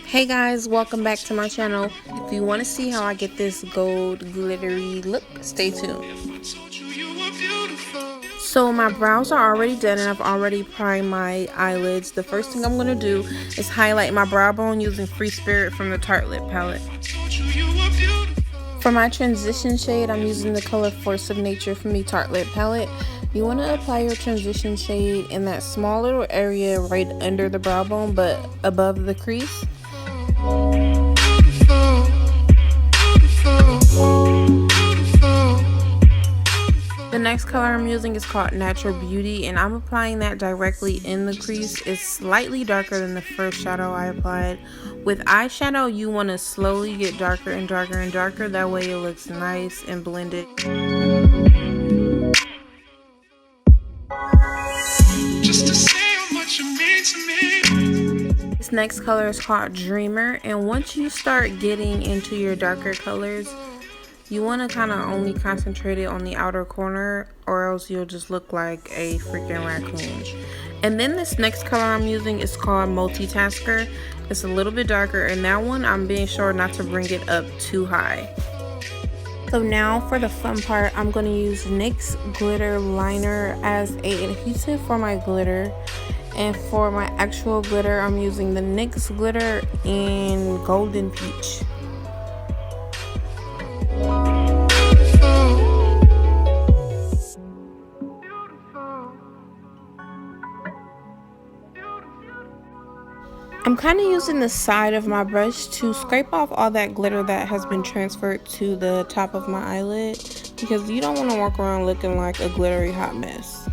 Hey guys, welcome back to my channel. If you want to see how I get this gold glittery look, stay tuned. So my brows are already done and I've already primed my eyelids. The first thing I'm going to do is highlight my brow bone using Free Spirit from the Tartelette palette. For my transition shade, I'm using the color Force of Nature from the Tartelette palette. You want to apply your transition shade in that small little area right under the brow bone but above the crease. The next color I'm using is called Natural Beauty, and I'm applying that directly in the crease. It's slightly darker than the first shadow I applied. With eyeshadow, you want to slowly get darker and darker and darker. That way it looks nice and blended. Just to say how much you mean to me. This next color is called Dreamer, and once you start getting into your darker colors, you want to kind of only concentrate it on the outer corner, or else you'll just look like a freaking raccoon. And then this next color I'm using is called Multitasker. It's a little bit darker, and that one I'm being sure not to bring it up too high. So now for the fun part, I'm going to use NYX glitter liner as an adhesive for my glitter. And for my actual glitter, I'm using the NYX glitter in Golden Peach. I'm kind of using the side of my brush to scrape off all that glitter that has been transferred to the top of my eyelid, because you don't want to walk around looking like a glittery hot mess.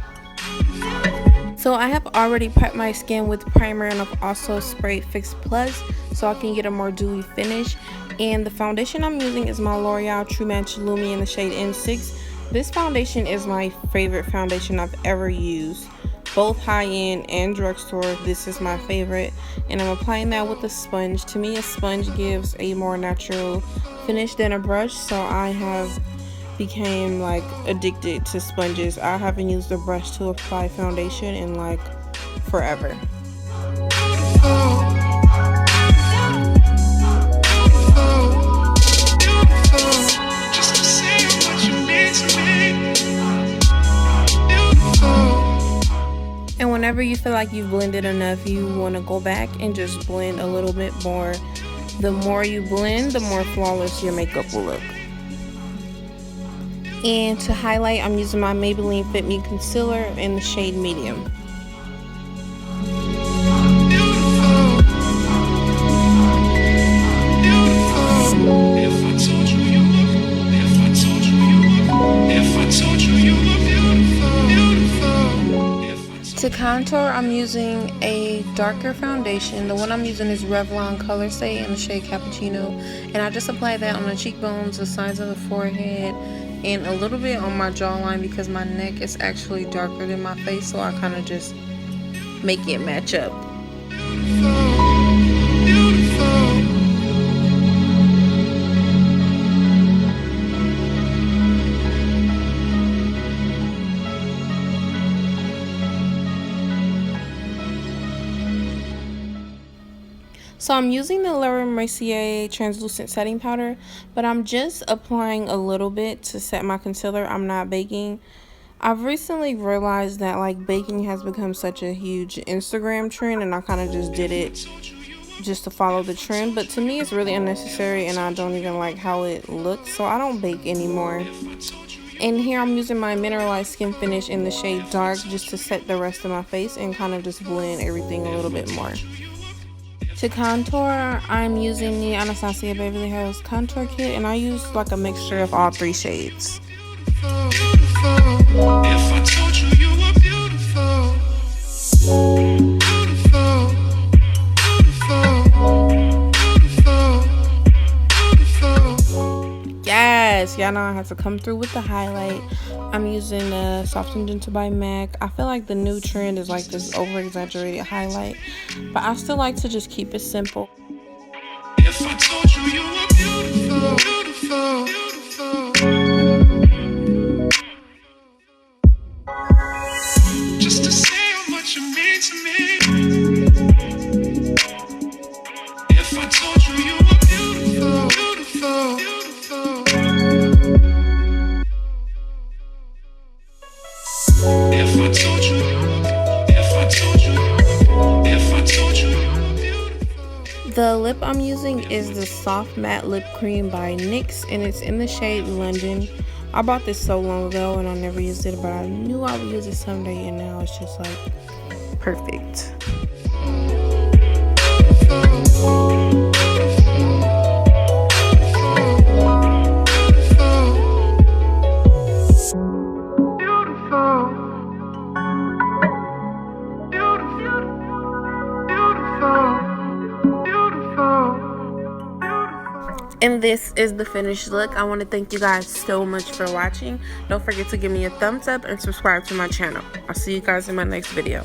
So I have already prepped my skin with primer, and I've also sprayed Fix Plus so I can get a more dewy finish. And the foundation I'm using is my L'Oreal True Match Lumi in the shade N6. This foundation is my favorite foundation I've ever used. Both high-end and drugstore, this is my favorite. And I'm applying that with a sponge. To me, a sponge gives a more natural finish than a brush, so I have became like addicted to sponges. I haven't used a brush to apply foundation in like forever. And whenever you feel like you've blended enough, you want to go back and just blend a little bit more. The more you blend, the more flawless your makeup will look. And to highlight, I'm using my Maybelline Fit Me Concealer in the shade Medium. To contour, I'm using a darker foundation. The one I'm using is Revlon Color Stay in the shade Cappuccino. And I just apply that on the cheekbones, the sides of the forehead, and a little bit on my jawline because my neck is actually darker than my face, so I kind of just make it match up. So I'm using the Laura Mercier translucent setting powder, but I'm just applying a little bit to set my concealer. I'm not baking. I've recently realized that like baking has become such a huge Instagram trend, and I kind of just did it just to follow the trend, but to me it's really unnecessary and I don't even like how it looks, so I don't bake anymore. And here I'm using my mineralized skin finish in the shade Dark just to set the rest of my face and kind of just blend everything a little bit more. To contour, I'm using the Anastasia Beverly Hills Contour Kit, and I use like a mixture of all three shades. If I told you you were beautiful, beautiful, beautiful, beautiful. Yes, y'all know I have to come through with the highlight. I'm using the Soft and Gentle by MAC. I feel like the new trend is like this over-exaggerated highlight, but I still like to just keep it simple. If I told you you were beautiful, beautiful, beautiful. Just to say how much you mean to me. The lip I'm using is the Soft Matte Lip Cream by NYX, and it's in the shade London. I bought this so long ago and I never used it, but I knew I would use it someday, and now it's just like perfect. And this is the finished look. I want to thank you guys so much for watching. Don't forget to give me a thumbs up and subscribe to my channel. I'll see you guys in my next video.